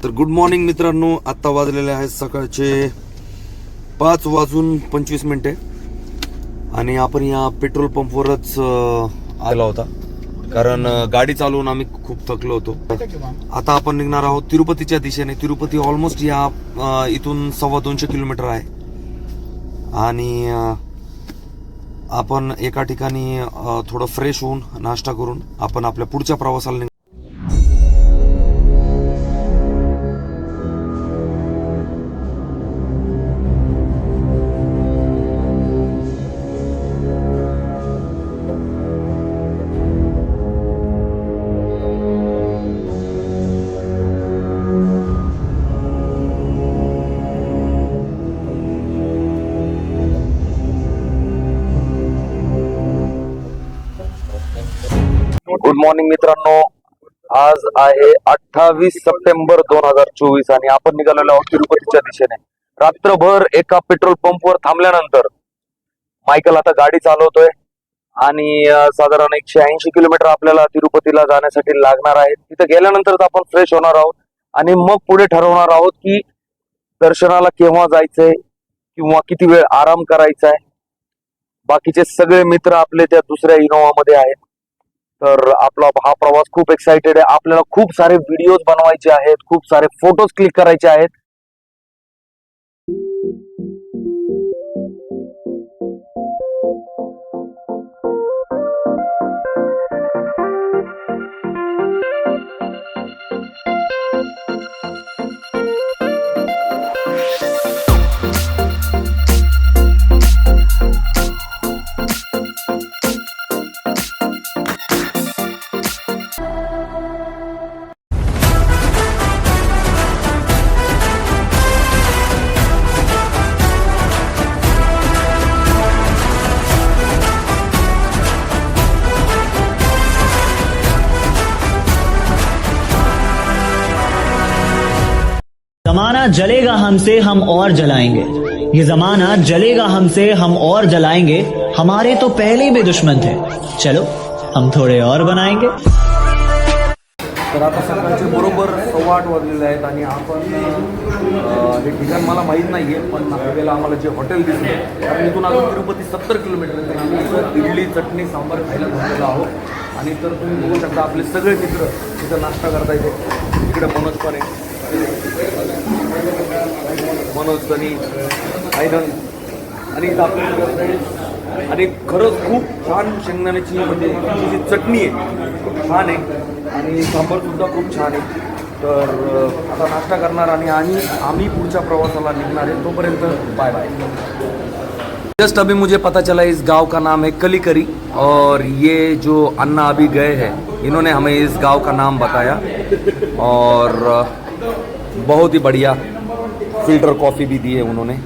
तर good morning मित्रांनो, आत्ता वाजलेले आहेत सकाळचे 5:25 आणि आपण या पेट्रोल पंपवरच आला होता कारण गाडी चालवून आम्ही खूप थकलो होतो. आता आपण निघणार आहोत तिरुपतीच्या दिशेने. तिरुपती ऑलमोस्ट या इथून 250 किलोमीटर आहे आणि आपण एका ठिकाणी थोडं फ्रेश होऊन नाश्ता करून आपण आपल्या पुढच्या प्रवासाला गुड मॉर्निंग मित्रांनो, आज आहे 28 सप्टेंबर 2024 आणि आपण निघालेलो आहोत तिरुपतीच्या दिशेने. रात्रभर एका पेट्रोल पंपवर थांबल्यानंतर मायकल आता गाडी चालवतोय आणि साधारण 180 किलोमीटर आपल्याला तिरुपतीला जाण्यासाठी लागणार आहे. तिथे गेल्यानंतर आपण फ्रेश होणार आहोत आणि मग पुढे ठरवणार आहोत की दर्शनाला केव्हा जायचंय किंवा किती वेळ आराम करायचा आहे. बाकीचे सगळे मित्र आपले त्या दुसऱ्या इनोवा मध्ये आहेत. तर आपला हा प्रवास खूप एक्साइटेड आहे. आपल्याला खूप सारे व्हिडिओज बनवायचे आहेत, खूप सारे फोटोज क्लिक करायचे आहेत. जमाना जलेगा हमसे हम और जलाएंगे, ये जमाना जलेगा हमसे हम और जलाएंगे, हमारे तो पहले भी दुश्मन थे, चलो हम थोड़े और बनाएंगे. तर आता सकाळचे बरोबर 8:15 वाजलेले आहेत आणि आपण हे ठिकाण मला माहीत नाही आहे, पण आपल्याला आम्हाला जे हॉटेल दिसले कारण इथून अजून तिरुपती 70 किलोमीटर आम्ही इडली चटणी सांबार खायला थांबलेलो आहोत. आणि तर तुम्ही बघू शकता आपले सगळे मित्र तिथं नाश्ता करता येते. इकडे मनोज पण आहे, मनोज सनी आयनन आणि इथं आपले आणि खरंच खूप छान शेंगदाण्याची म्हणजे जी चटणी आहे खूप छान आहे आणि सांबार सुद्धा खूप छान आहे. तर आता नाश्ता करणार आणि आम्ही पुढच्या प्रवासाला निघणार है. तोपर्यंत बाय बाय. जस्ट अभी मुझे पता चला इस गांव का नाम है कलीकरी और ये जो अन्ना अभी गए हैं इन्होंने हमें इस गांव का नाम बताया और बहुत ही बढ़िया फिल्टर कॉफ़ी भी दी है उन्होंने.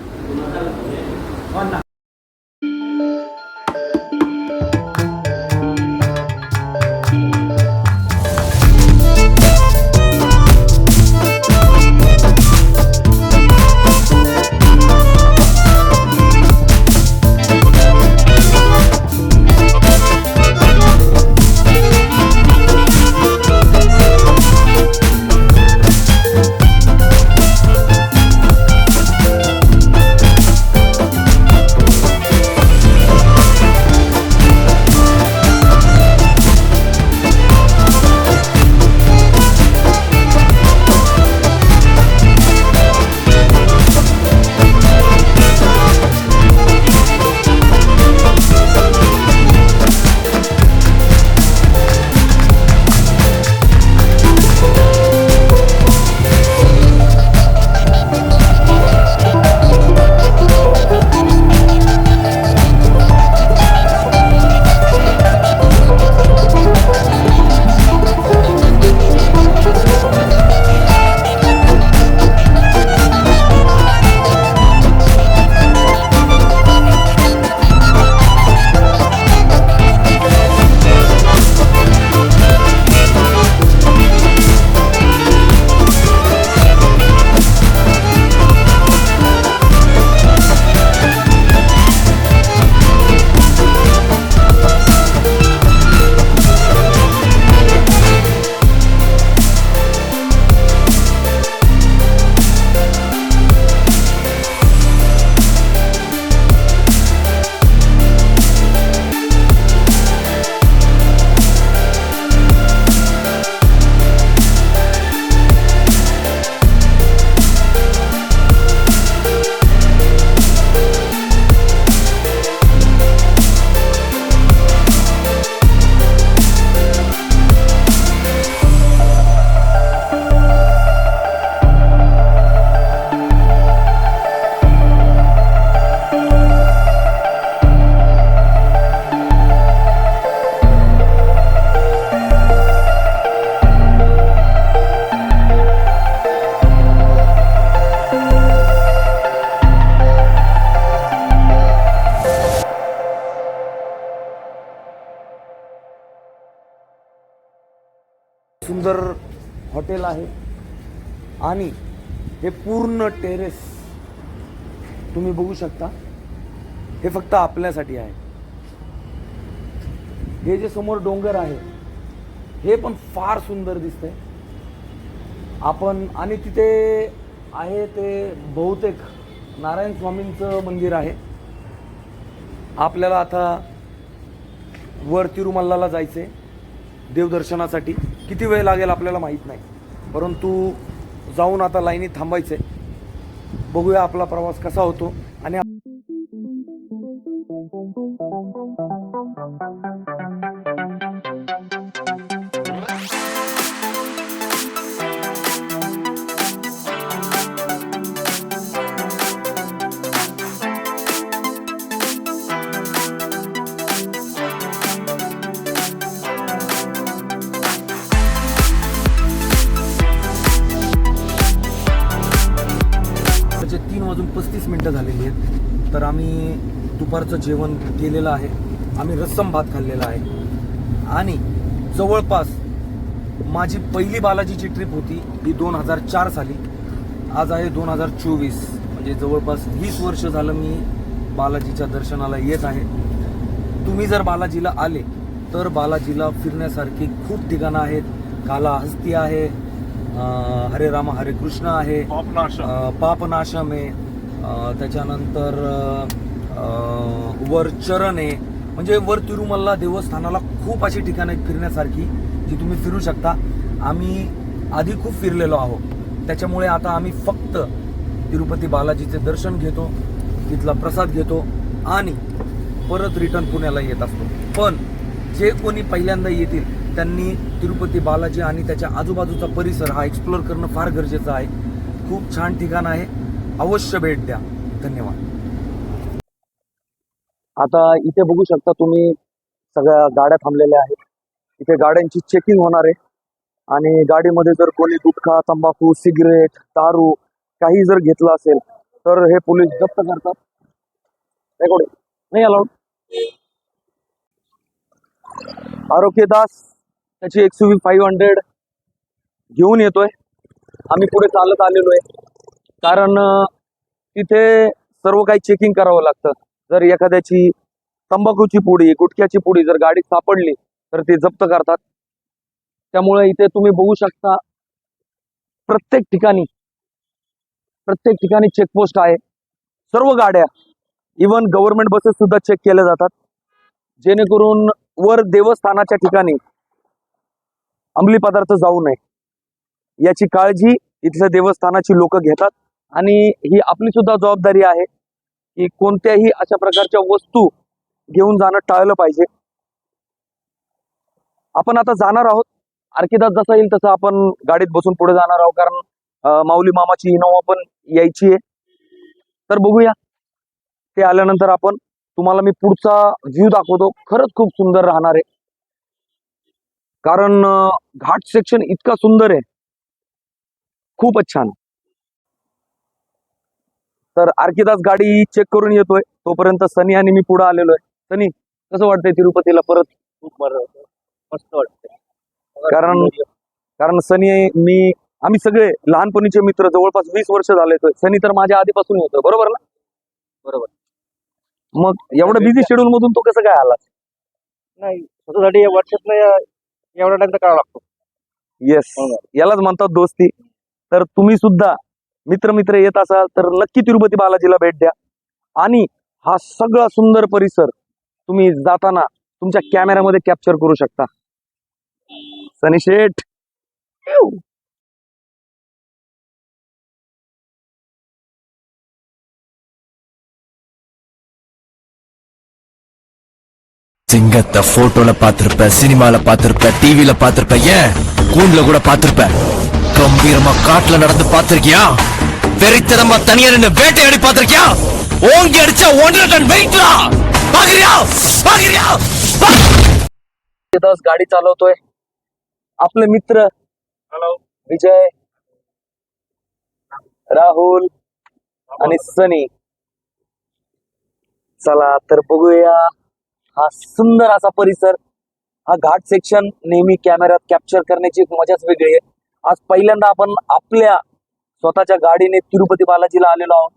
हॉटेल आहे आणि हे पूर्ण टेरेस तुम्ही बघू शकता. हे फक्त आपल्यासाठी आहे. हे जे समोर डोंगर आहे हे पण फार सुंदर दिसतंय. आपण आणि तिथे आहे ते बहुतेक नारायण स्वामींचं मंदिर आहे. आपल्याला आता वर तिरुमल्लाला जायचंय देवदर्शनासाठी. किती वेळ लागेल आपल्याला माहीत नाही, परंतु जाऊन आता लाईनीत थांबायचंय. बघूया आपला प्रवास कसा होतो. आणि त्याचे 3:35 झालेली आहेत. तर आम्ही दुपारचं जेवण केलेलं आहे. आम्ही रस्सम भात खाल्लेला आहे. आणि जवळपास माझी पहिली बालाजीची ट्रिप होती ही 2004 साली. आज आहे 2024, म्हणजे जवळपास 20 वर्ष झालं मी बालाजीच्या दर्शनाला येत आहे. तुम्ही जर बालाजीला आले तर बालाजीला फिरण्यासारखी खूप ठिकाणं आहेत. कालाहस्ती आहे, हरे राम हरे कृष्ण आहे, पापनाशम आहे, त्याच्यानंतर वर चरण आहे. म्हणजे वर तिरुमल्ला देवस्थानाला खूप अशी ठिकाणं आहेत फिरण्यासारखी जी तुम्ही फिरू शकता. आम्ही आधी खूप फिरलेलो आहोत, त्याच्यामुळे आता आम्ही फक्त तिरुपती बालाजीचे दर्शन घेतो, तिथला प्रसाद घेतो आणि परत रिटर्न पुण्याला येत असतो. पण जे कोणी पहिल्यांदा येतील त्यांनी तिरुपती बालाजी आणि त्याच्या आजूबाजूचा परिसर हा एक्सप्लोर करणं फार गरजेचं आहे. खूप छान ठिकाण आहे, अवश्य भेट द्या. धन्यवाद. आता इथे बघू शकता तुम्ही सगळ्या गाड्या थांबलेल्या आहेत. इथे गाड्यांची चेकिंग होणार आहे आणि गाडीमध्ये जर कोणी गुटखा, तंबाखू, सिगरेट, दारू काही जर घेतलं असेल तर हे पोलीस जप्त करतात. रेकॉर्डिंग नाही अलाउड. आरोग्य दास त्याची XUV 500 घेऊन येतोय. आम्ही पुढे चालत आलेलो आहे, कारण तिथे सर्व काही चेकिंग करावं लागतं. जर एखाद्याची तंबाखूची पुडी, गुटख्याची पुडी जर गाडीत सापडली तर ते जप्त करतात. त्यामुळे इथे तुम्ही बघू शकता प्रत्येक ठिकाणी चेकपोस्ट आहे. सर्व गाड्या, इवन गव्हर्नमेंट बसेस सुद्धा चेक केल्या जातात, जेणेकरून वर देवस्थानाच्या ठिकाणी अंमली पदार्थ जाऊ नये याची काळजी इथल्या देवस्थानाची लोक घेतात. आणि ही आपली सुद्धा जबाबदारी आहे की कोणत्याही अशा प्रकारच्या वस्तू घेऊन जाणं टाळलं पाहिजे. आपण आता जाणार आहोत. अर्कीदास जसा येईल तसं आपण गाडीत बसून पुढे जाणार आहोत, कारण माऊली मामाची इनोवा पण यायची आहे. तर बघूया, ते आल्यानंतर आपण तुम्हाला मी पुढचा व्ह्यू दाखवतो. खरंच खूप सुंदर राहणार आहे, कारण घाट सेक्शन इतका सुंदर आहे, खूपच छान. तर अर्कीदास गाडी चेक करून येतोय, तोपर्यंत सनी आणि मी पुढे आलेलो आहे. सनी, कसं वाटतंय तिरुपतीला परत? खूप बरं, मस्त वाटतंय. कारण सनी आम्ही सगळे लहानपणीचे मित्र, जवळपास 20 वर्ष झाले. सनी तर माझ्या आधीपासून येतोय, बरोबर ना? बरोबर. मग एवढं बिझी शेड्यूल मधून तो कसं काय आला? नाही, स्वतःसाठी वर्षात एवढा टाइम तर करावा लागतो. येस, यालाच म्हणतात दोस्ती. तर तुम्ही सुद्धा मित्र येत असाल तर नक्की तिरुपती बालाजीला भेट द्या. आणि हा सगळा सुंदर परिसर तुम्ही जाताना तुमच्या कॅमेऱ्यामध्ये कॅप्चर करू शकता. सनी शेठ, சிங்கத்தை போட்டோல பாத்திருப்ப, சினிமால பாத்திருப்ப, டிவில பாத்திருப்ப, ஏன் கூண்டுல கூட பாத்திருப்ப. கம்பீரமா காட்டுல நடந்து பாத்திருக்கியா? வெறித்தனமா தனியா நின்னு வேட்டையாடி பாத்திருக்கியா? ஓங்கி அடிச்சா 1.5 டன் வெயிட்ரா. பாக்குறியா? गाडी चालवतोय आपले मित्र विजय, राहुल आणि सनी. चला तर बघूया हा सुंदर असा परिसर. हा घाट सेक्शन नेहमी कॅमेऱ्यात कॅप्चर करण्याची एक मजाच वेगळी आहे. आज पहिल्यांदा आपण आपल्या स्वतःच्या गाडीने तिरुपती बालाजीला आलेलो आहोत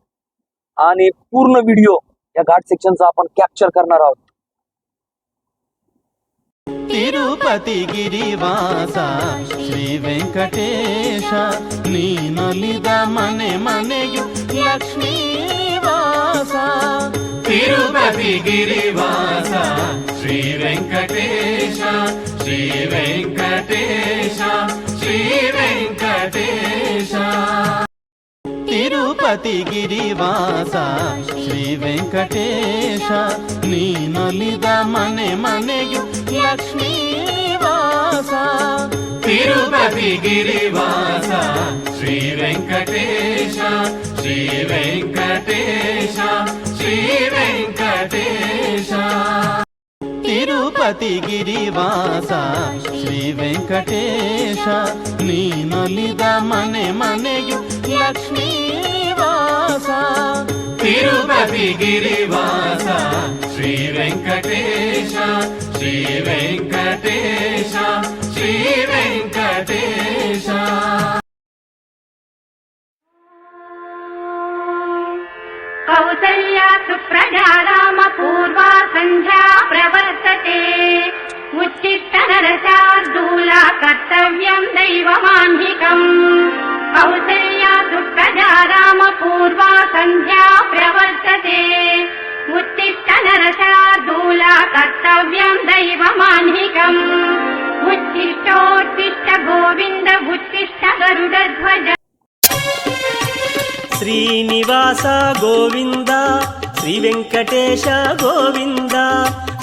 आणि पूर्ण व्हिडिओ या घाट सेक्शनचा आपण कॅप्चर करणार आहोत. ತಿರುಪತಿ ಗಿರಿವಾಸ ಶ್ರೀ ವೆಂಕಟೇಶ ನೀನೊಲಿದ ಮನೆ ಮನೆಯು ಲಕ್ಷ್ಮೀ ವಾಸ ತಿರುಪತಿ ಗಿರಿವಾಸ ಶ್ರೀ ವೆಂಕಟೇಶ ಶ್ರೀ ವೆಂಕಟೇಶ ಶ್ರೀ ವೆಂಕಟೇಶ ತಿರುಪತಿ ಗಿರಿವಾಸ ಶ್ರೀ ವೆಂಕಟೇಶ ನೀನೊಲಿದ ಮನೆ ಮನೆಯು ಲಕ್ಷ್ಮೀ ವಾಸ ತಿರುಪತಿ ಗಿರಿವಾಸ ಶ್ರೀ ವೆಂಕಟೇಶ ಶ್ರೀ ವೆಂಕಟೇಶ ಶ್ರೀ ವೆಂಕಟೇಶ ತಿರುಪತಿ ಗಿರಿವಾಸ ಶ್ರೀ ವೆಂಕಟೇಶ ನೀನೊಲಿದ ಮನೆ ಮನೆಯು ಲಕ್ಷ್ಮೀ ವಾಸ ತಿರುಪತಿ ಗಿರಿವಾಸ ಶ್ರೀ ವೆಂಕಟೇಶ ಶ್ರೀ ವೆಂಕಟೇಶ ಶ್ರೀ ವೆಂಕಟೇಶ कौसल्या सुप्रजा रामपूर्वा सन्ध्या प्रवर्तते उच्छिष्ट नरशार्दूला कर्तव्यम् दैवमाह्निकम् कौसल्या सुप्रजा रामपूर्वा सन्ध्या प्रवर्तते उच्छिष्ट नरशार्दूला कर्तव्यम् दैवमाह्निकम् उच्छिष्टोत्तिष्ठ गोविन्द उच्छिष्ट गरुडध्वज ಶ್ರೀನಿವಾಸ ಗೋವಿಂದ ಶ್ರೀ ವೆಂಕಟೇಶ ಗೋವಿಂದ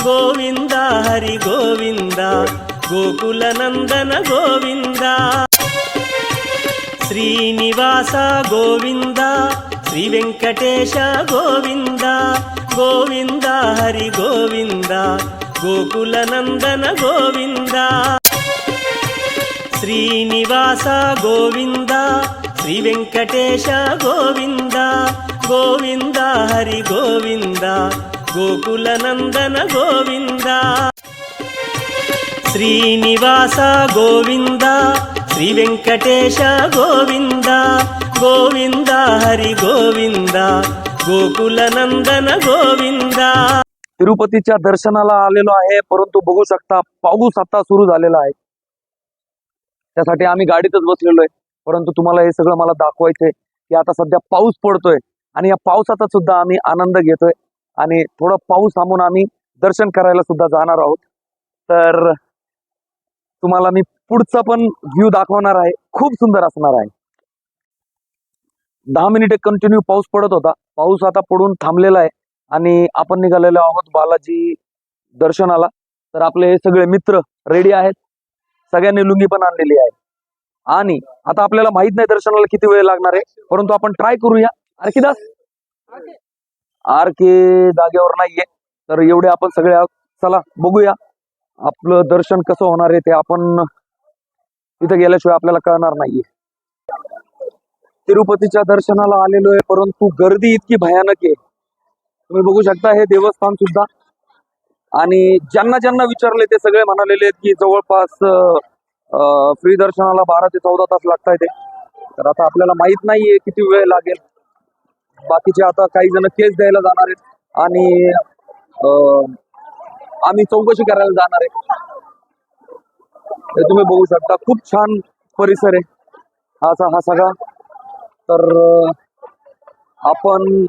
ಗೋವಿಂದ ಹರಿ ಗೋವಿಂದ ಗೋಕುಲ ನಂದನ ಗೋವಿಂದ ಶ್ರೀನಿವಾಸ ಗೋವಿಂದ ಶ್ರೀ ವೆಂಕಟೇಶ ಗೋವಿಂದ ಗೋವಿಂದ ಹರಿ ಗೋವಿಂದ ಗೋಕುಲ ನಂದನ ಗೋವಿಂದ ಶ್ರೀನಿವಾಸ ಗೋವಿಂದ ಶ್ರೀ ವೆಂಕಟೇಶ ಗೋವಿಂದ ಗೋವಿಂದ ಹರಿ ಗೋವಿಂದ ಗೋಕುಲ ನಂದನ ಗೋವಿಂದ ಶ್ರೀನಿವಾಸ ಗೋವಿಂದ ಶ್ರೀ ವೆಂಕಟೇಶ ಗೋವಿಂದ ಗೋವಿಂದ ಹರಿ ಗೋವಿಂದ ಗೋಕುಲ ನಂದನ ಗೋವಿಂದ. तिरुपतीच्या दर्शनाला आलेलो आहे, परंतु बघू शकता पाऊस आता सुरू झालेला आहे. त्यासाठी आम्ही गाडीतच बसलेलो आहे. परंतु तुम्हाला हे सगळं मला दाखवायचंय की आता सध्या पाऊस पडतोय आणि या पावसाचा सुद्धा आम्ही आनंद घेतोय आणि थोडं पाऊस थांबून आम्ही दर्शन करायला सुद्धा जाणार आहोत. तर तुम्हाला मी पुढचा पण व्ह्यू दाखवणार आहे, खूप सुंदर असणार आहे. 10 मिनिटे कंटिन्यू पाऊस पडत होता. पाऊस आता पडून थांबलेला आहे आणि आपण निघालेलो आहोत बालाजी दर्शनाला. तर आपले हे सगळे मित्र रेडी आहेत, सगळ्यांनी लुंगी पण आणलेली आहे आणि आता आपल्याला माहित नाही दर्शनाला किती वेळ लागणार आहे, परंतु आपण ट्राय करूया. आरकीदास आरके जागेवर नाहीये, तर एवढे आपण सगळे आहोत. चला बघूया आपलं दर्शन कसं होणार आहे. ते आपण तिथे गेल्याशिवाय आपल्याला कळणार नाहीये. तिरुपतीच्या दर्शनाला आलेलो आहे, परंतु गर्दी इतकी भयानक आहे. तुम्ही बघू शकता हे देवस्थान सुद्धा. आणि ज्यांना ज्यांना विचारले ते सगळे म्हणालेले आहेत की जवळपास फ्री दर्शनाला 12 ते 14 तास लागतायत. तर आता आपल्याला माहित नाहीये किती वेळ लागेल. बाकीचे आता काही जण केस द्यायला जाणार आहेत आणि आम्ही चौकशी करायला जाणार आहे. हे तुम्ही बघू शकता, खूप छान परिसर आहे हा सगळा. तर आपण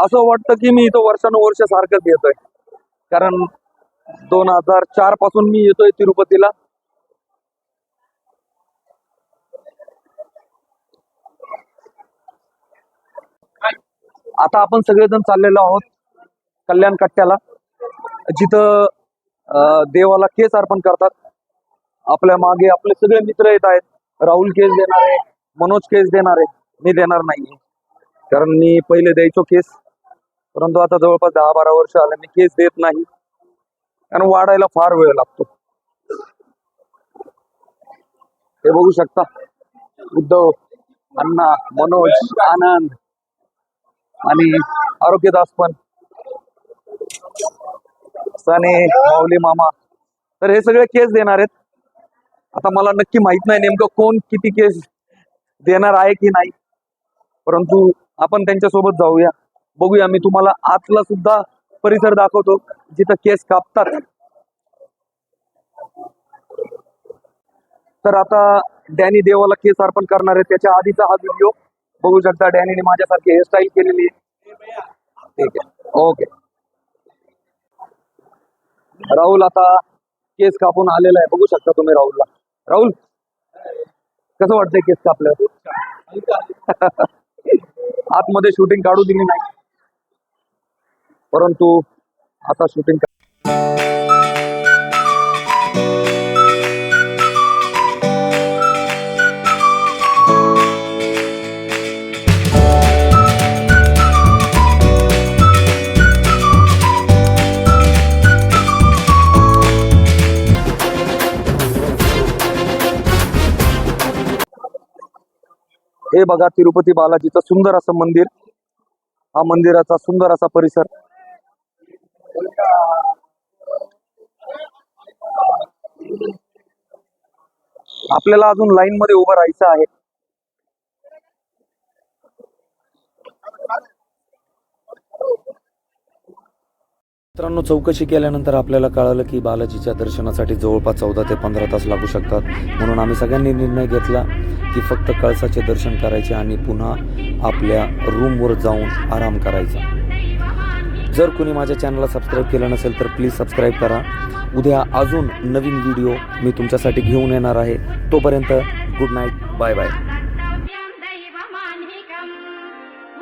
असं वाटतं की मी इथं वर्षानुवर्ष सारखंच येतोय, कारण 2004 पासून मी येतोय तिरुपतीला. आता आपण सगळेजण चाललेलो आहोत कल्याण कट्ट्याला, जिथं देवाला केस अर्पण करतात. आपल्या मागे आपले सगळे मित्र येत आहेत. राहुल केस देणार आहे, मनोज केस देणार आहे. मी देणार नाही, कारण मी पहिले द्यायचो केस, परंतु आता जवळपास 10-12 वर्ष आले मी केस देत नाही, कारण वाढायला फार वेळ लागतो. हे बघू शकता उद्धव, अण्णा, मनोज, आनंद आणि आरोग्यदास पण, सने, माऊली मामा, तर हे सगळे केस देणार आहेत. आता मला नक्की माहित नाही नेमकं कोण किती केस देणार आहे की नाही, परंतु आपण त्यांच्या सोबत जाऊया, बघूया. मी तुम्हाला आतला सुद्धा परिसर दाखवतो जिथं केस कापतात. तर आता डॅनी देवाला केस अर्पण करणार आहे. त्याच्या आधीचा हा व्हिडिओ बघू शकता. डॅनीने माझ्यासारखी हेअरस्टाईल केलेली आहे. ठीक आहे, ओके. राहुल आता केस कापून आलेला आहे, बघू शकता तुम्ही राहुलला. राहुल, कसं वाटतंय केस कापलं? आतमध्ये शूटिंग काढू दिली नाही, परंतु आता शूटिंग हे बघा, तिरुपती बालाजीचं सुंदर असं मंदिर. हा मंदिराचा सुंदर असा परिसर. आपल्याला अजून लाईन मध्ये उभं राहायचं आहे. मित्रांनो, चौकशी केल्यानंतर आपल्याला कळालं की बालाजीच्या दर्शनासाठी जवळपास 14 ते 15 तास लागू शकतात. म्हणून आम्ही सगळ्यांनी निर्णय घेतला की फक्त कळसाचे दर्शन करायचे आणि पुन्हा आपल्या रूमवर जाऊन आराम करायचा. जर कोणी माझ्या चॅनलला सबस्क्राईब केलं नसेल तर प्लीज सबस्क्राईब करा. उद्या अजून नवीन व्हिडिओ मी तुमच्यासाठी घेऊन येणार आहे. तोपर्यंत गुड नाईट, बाय बाय.